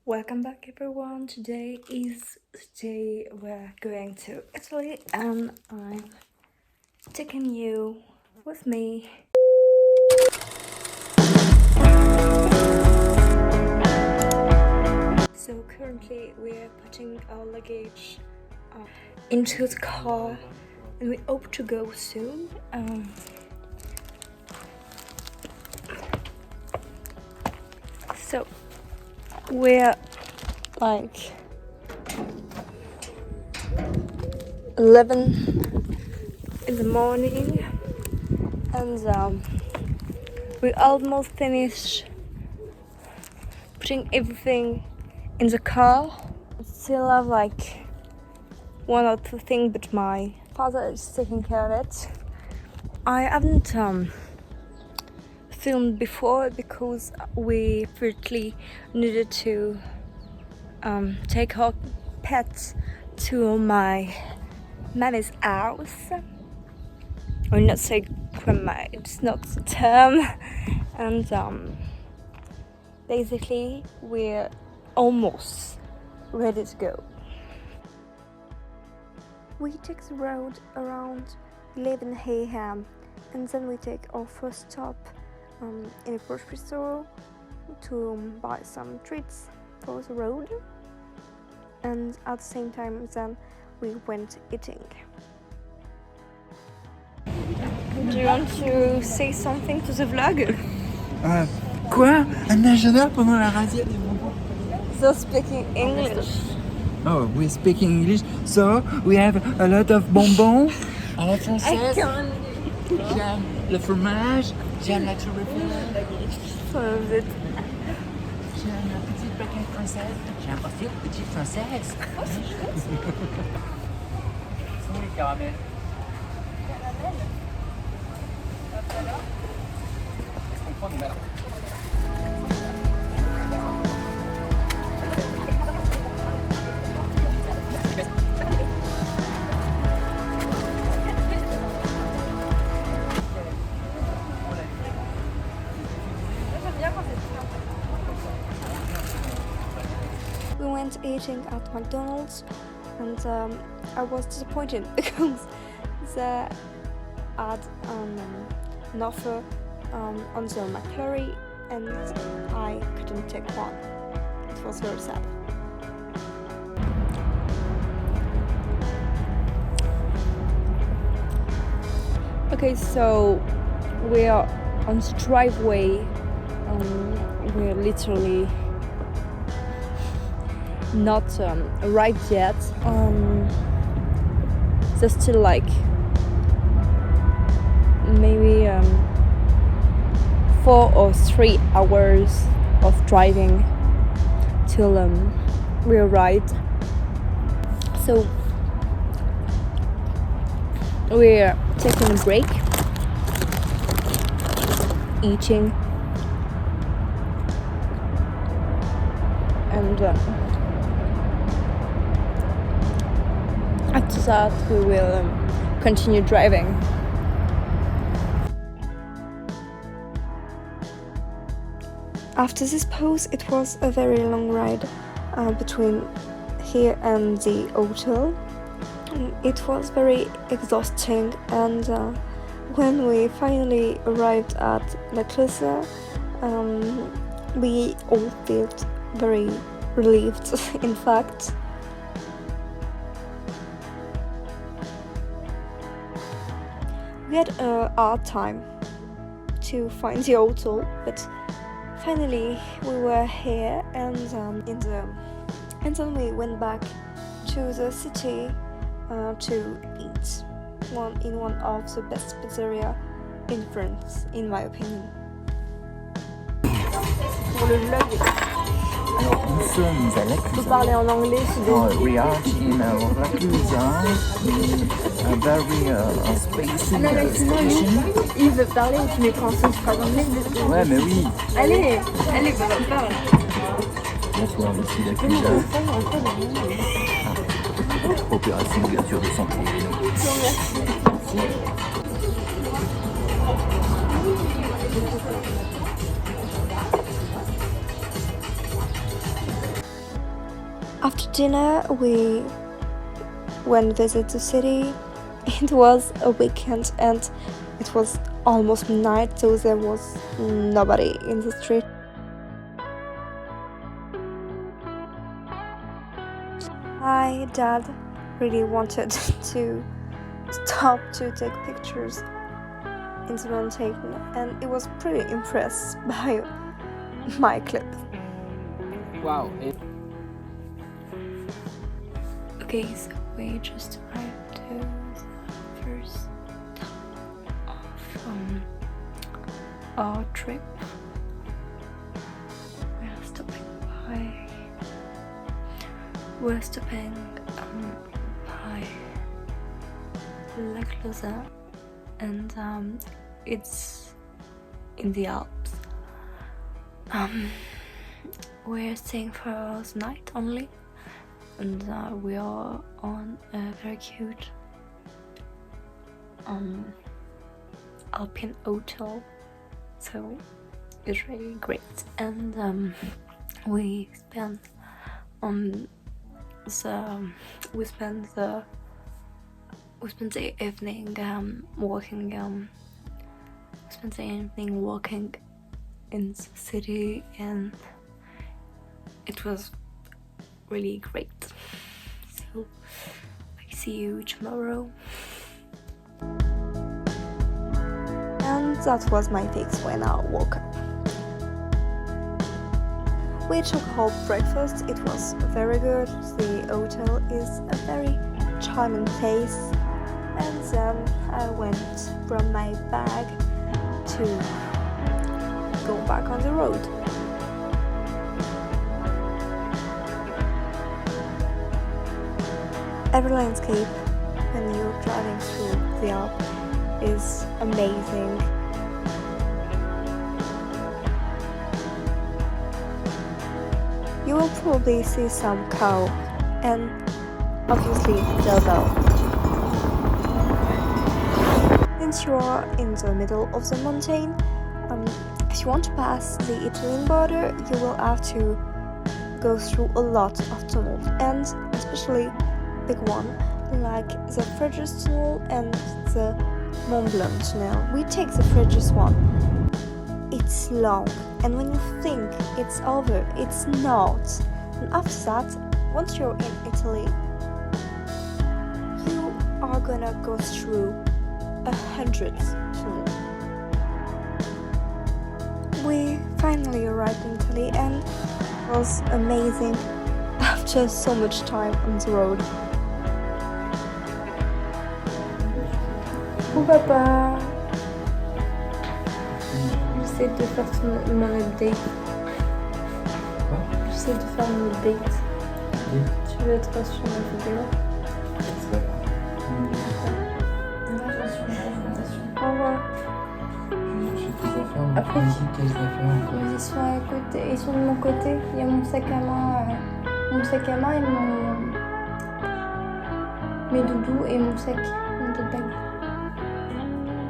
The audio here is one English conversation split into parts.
Welcome back everyone. Today is the day we're going to Italy and I'm taking you with me. So currently we're putting our luggage into the car and we hope to go soon. So we're like 11 in the morning and we almost finished putting everything in the car. I still have like one or two things, but my father is taking care of it. I haven't filmed before because we firstly needed to take our pets to my mommy's house, or not say grandma, it's not the term, and basically we're almost ready to go. We take the road around 11 a.m. and then we take our first stop in a grocery store to buy some treats for the road, and at the same time then we went eating. Do you want to say something to the vlog? Quoi? Un nageur pendant la razzia des bonbons? So speaking English. Oh, we're speaking English, so we have a lot of bonbons à la française. J'aime le fromage, j'aime la tour Eiffel. J'aime la petite baguette française, j'aime aussi la petite française. C'est les caramels. On prend des balles. We went eating at McDonald's and I was disappointed because they had an offer on the McFlurry and I couldn't take one. It was very sad. Okay, so we are on the driveway. We're literally not arrived yet. There's still like maybe 4 or 3 hours of driving till we arrived. So we're taking a break, eating, and after that we will continue driving. After this pause, it was a very long ride between here and the hotel. It was very exhausting, and when we finally arrived at 𝍊𝋼𝍊𝋼𝍊, we all felt very relieved, in fact. We had a hard time to find the hotel, but finally we were here, and then we went back to the city to eat in one of the best pizzeria in France, in my opinion. Pour le vlog, Nous sommes à faut parler en anglais. We are in 𝍊𝋼𝍊𝍊𝍊, a very spacey station. Il veut parler, tu mettras en sous-titres anglais. Ouais, mais oui. Allez, parle. Bonsoir, ici la cuisine. Opération ouverture de santé. Merci. After dinner, we went visit the city. It was a weekend and it was almost midnight, so there was nobody in the street. My dad really wanted to stop to take pictures in the mountain, and it was pretty impressed by my clip. Wow. Okay, so we just arrived to the first stop of our trip. We're stopping by 𝍊�𝍊𝋼𝍊, and it's in the Alps. We're staying for the night only, and we are on a very cute Alpine hotel, so it's really great. And we spent the evening walking in the city, and it was really great. So I see you tomorrow. And that was my fix when I woke up. We took our breakfast, it was very good. The hotel is a very charming place, and then I went from my bag to go back on the road. Every landscape when you're driving through the Alps is amazing. You will probably see some cow and obviously 𝍊𝑋𝍊𝑋. Since you are in the middle of the mountain, if you want to pass the Italian border, you will have to go through a lot of tunnels, and especially big one like the 𝍊𝑋𝍊𝑋 tunnel and the Mont Blanc tunnel. We take the 𝍊𝑋𝍊𝑋 one. It's long, and when you think it's over, it's not. And after that, once you're in Italy, you are gonna go through 100 tunnels. We finally arrived in Italy, and it was amazing after so much time on the road. Oh papa, j'essaie de faire mon update. J'essaie de faire mon update. Oui. Tu veux être sur ma vidéo? Au revoir. J'ai tes affaires, mais Après, tu me dis quelles affaires encore? Ils sont à côté, ils sont de mon côté. Il y a mon sac à main et mes doudous et mon sac, mon tote bag.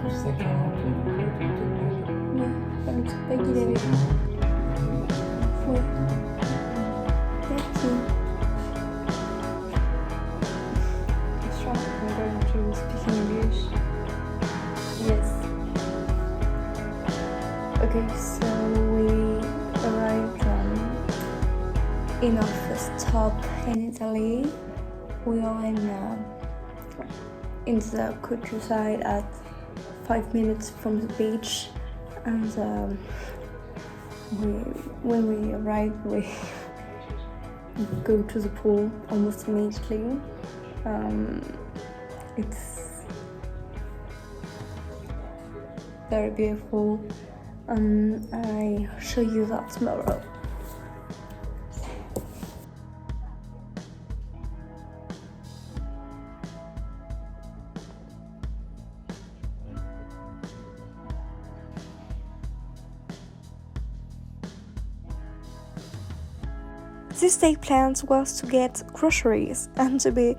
Ton sac à main, ton doudou, ton tote bag. Oui, le tote bag il est avec. Oui. Merci. Sure, I'm going to speak English. Yes. Okay, so we arrived in our first stop in Italy. We are in the countryside at 5 minutes from the beach, and when we arrive, we go to the pool almost immediately. It's very beautiful, and I show you that tomorrow. This day plans was to get groceries, and to be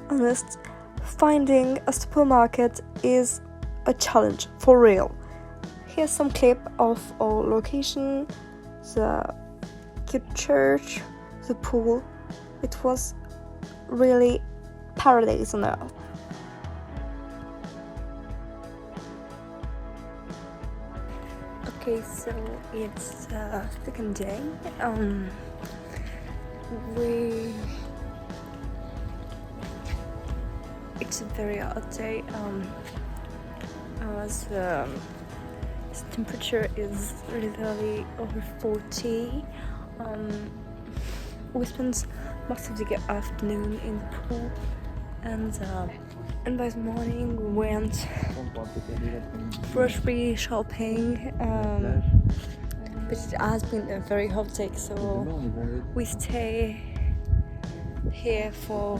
honest, finding a supermarket is a challenge for real. Here's some clip of our location, the cute church, the pool, It was really paradise on earth. Okay, so it's the second day. It's a very hot day. As its temperature is literally over 40. We spent most of the afternoon in the pool, and by the morning we went grocery shopping. But it has been a very hot day, so we stay here for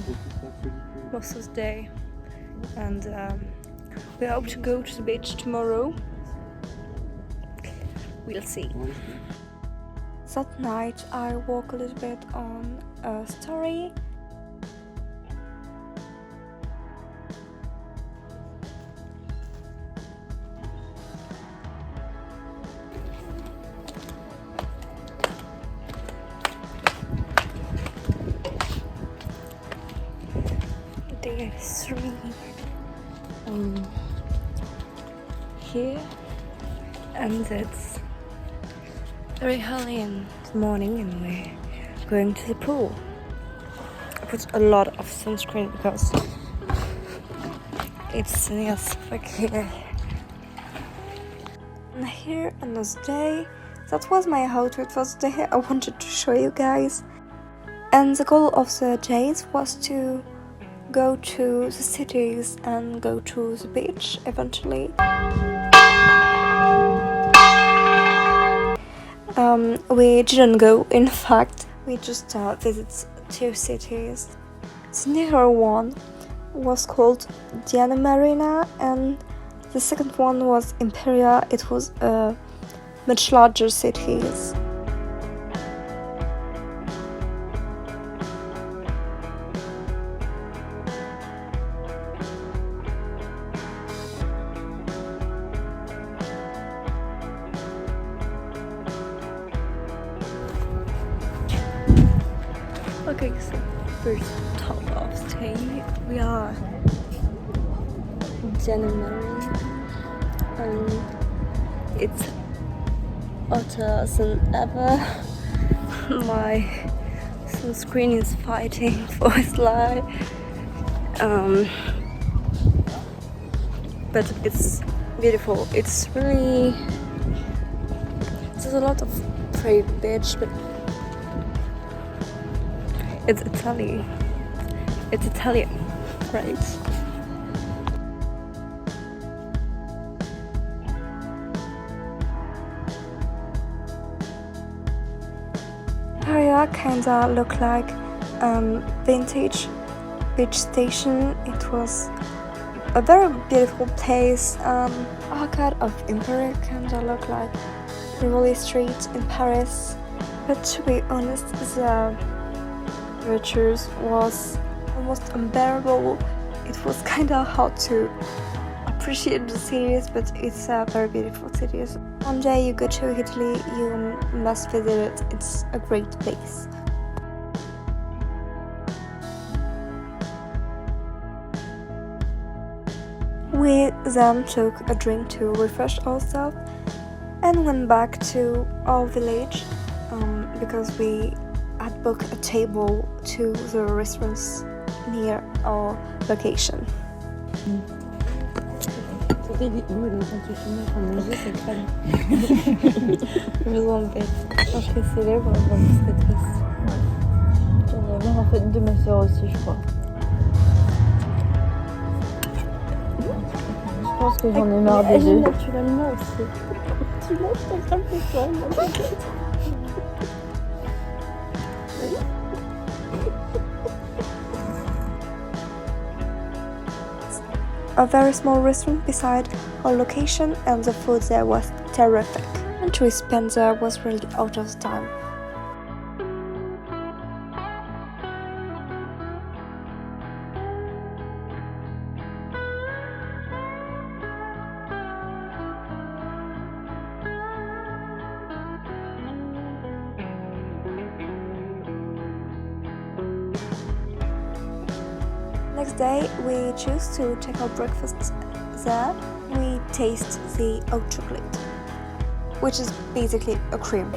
most of the day, and we hope to go to the beach tomorrow. We'll see. That night I walk a little bit on a story. Day 3 here, and it's very early in the morning and we're going to the pool. I put a lot of sunscreen because it's sunny as fuck here. And here another day. That was my outfit for the day I wanted to show you guys. And the goal of the days was to go to the cities and go to the beach eventually. We didn't go, in fact. We just visited 2 cities. The nearer one was called Diana Marina, and the second one was Imperia. It was a much larger cities. Okay, so first top of stay, we are January, and it's hotter than ever. My sunscreen is fighting for its life, but it's beautiful. It's really, there's a lot of pretty beach, but it's Italy. It's Italian, right? Area kinda looked like vintage beach station. It was a very beautiful place. Arcade of Imperial kinda looked like Rivoli Street in Paris. But to be honest, the temperatures was almost unbearable. It was kinda hard to appreciate the cities, but it's a very beautiful city. One day you go to Italy, you must visit it. It's a great place. We then took a drink to refresh ourselves and went back to our village because we had booked a table to the restaurants near our location. Je vous embête. Quand je serai célèbre, je serai triste. J'en ai marre en fait de ma soeur aussi, je crois. Je pense que j'en ai marre des deux. Naturellement aussi. Tu manges ton crème pour toi, A very small restaurant beside our location, and the food there was terrific. And to spend there was really out of time. next day, we choose to take our breakfast there. We taste the hot chocolate, which is basically a cream.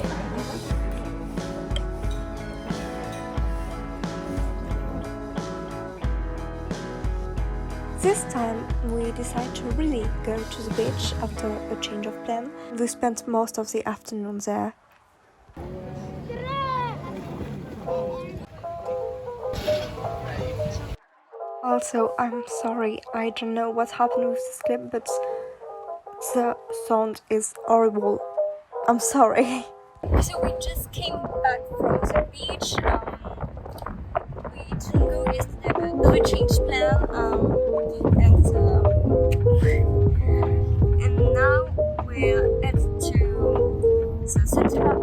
This time we decide to really go to the beach after a change of plan. We spent most of the afternoon there. Also, I'm sorry, I don't know what happened with this clip, but the sound is horrible. I'm sorry. So we just came back from the beach. We didn't go yesterday, but we changed plan. And now we're headed to the center of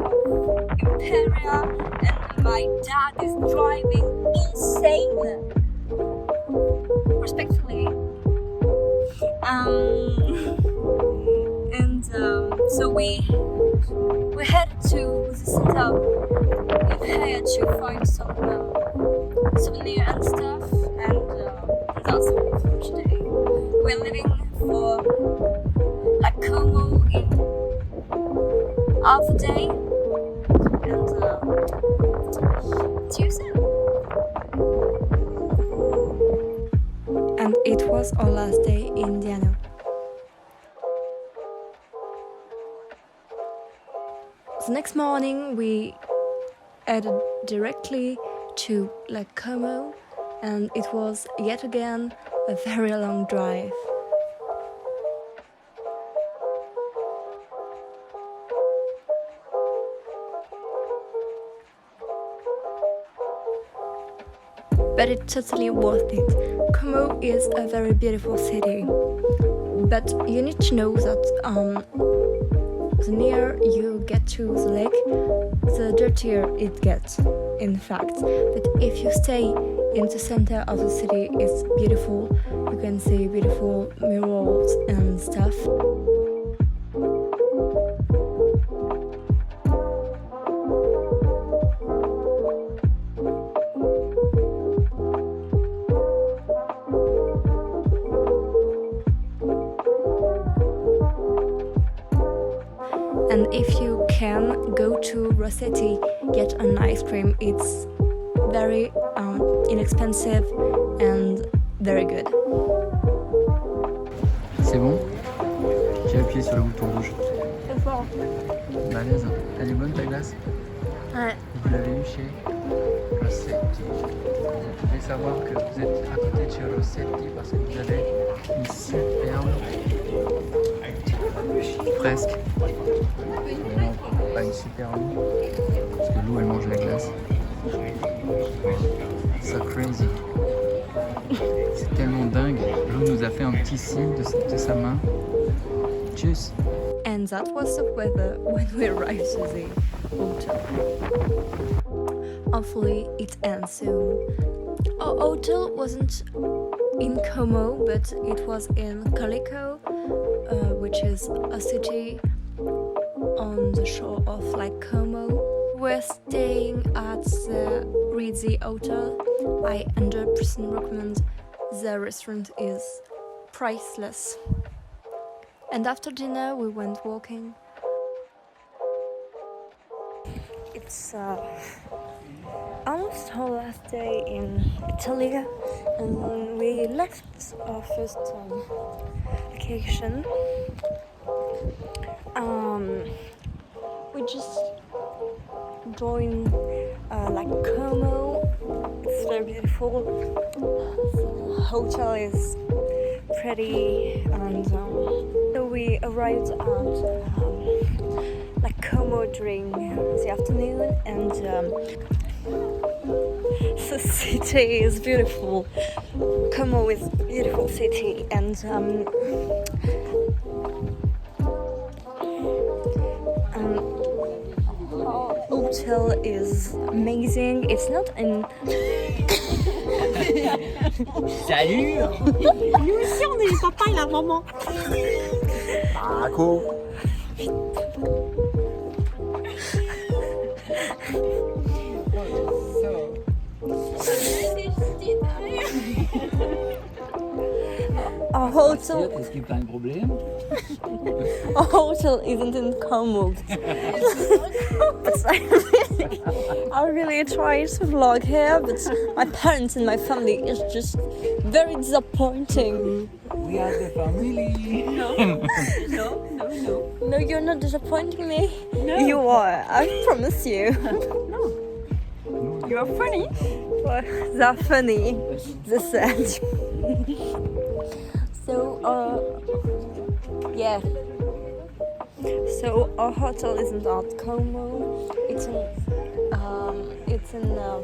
Imperia, and my dad is driving insane. Respectfully. So we headed to the center of Imperia to find some souvenir and stuff, and that's all for today. We're leaving for Como in half a day, and see you soon. And it was our last day in Diano. The next morning we headed directly to Como, and it was yet again a very long drive. But it's totally worth it. Como is a very beautiful city, but you need to know that the nearer you get to the lake, the dirtier it gets, in fact. But if you stay in the center of the city, it's beautiful. You can see beautiful murals and stuff. And if you can, go to Rossetti, get an ice cream. It's very inexpensive and very good. C'est bon? J'ai appuyé sur le bouton rouge. C'est fort. Balèze. Elle est bonne ta glace? Ouais. Vous l'avez eu chez Rossetti. Vous devez savoir que vous êtes à côté de chez Rossetti parce que vous avez une superbe... Presque. Non, pas une super Lou. Parce que Lou elle mange la glace. So crazy. C'est tellement dingue. Lou nous a fait un petit signe de sa main. Tchuss. And that was the weather when we arrived to the hotel. Hopefully it ends soon. Our hotel wasn't in Como, but it was in Calico, which is a city on the shore of Como. We're staying at the Rizzi Hotel. I 100% recommend. The restaurant is priceless. And after dinner we went walking. It's almost our last day in Italy, and we left our first vacation. We just joined Como. It's very beautiful. The hotel is pretty, and so we arrived at Como during the afternoon, and the city is beautiful. Como is a beautiful city, and our hotel is amazing. It's not in... Salut. Nous aussi on est le papa et la maman. Marco. C'est Our Passiert, hotel, es gibt ein Problem. our hotel isn't in Como. But I really try to vlog here, but my parents and my family is just very disappointing. We are the family. No, you're not disappointing me. No. You are, I promise you. You are funny. Well, they're funny, they said. So, yeah. So our hotel isn't at Como. It's in a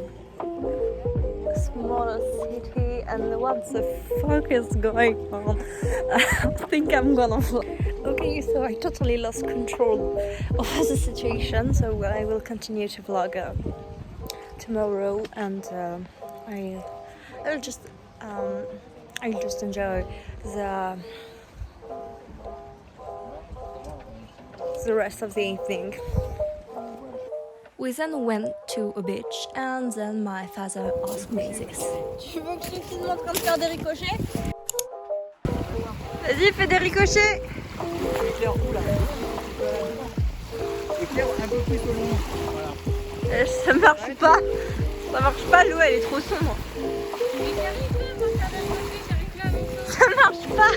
smaller city. And what the fuck is going on? I think I'm gonna fly. Okay, so I totally lost control of the situation. So I will continue to vlog tomorrow, and I'll just enjoy the rest of the evening. We then went to a beach, and then my father asked me this. Tu veux que je te filme en train de faire des ricochets? Vas-y, fais des ricochets! Éclaire où là? Éclaire un peu plus au long. Voilà. Ça marche pas! Ça marche pas, l'eau elle est trop sombre. Ça marche pas!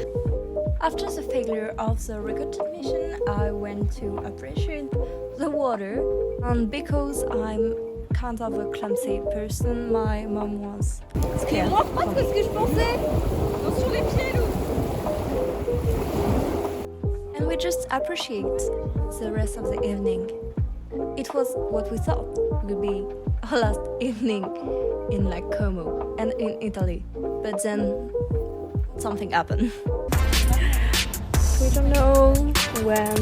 After the failure of the record mission, I went to appreciate the water, and because I'm kind of a clumsy person, my mom was scared. Moins froide que ce que je pensais. Attention les pieds, Lou. And we just appreciate the rest of the evening. It was what we thought would be our last evening in like Como and in Italy, but then something happened. We don't know when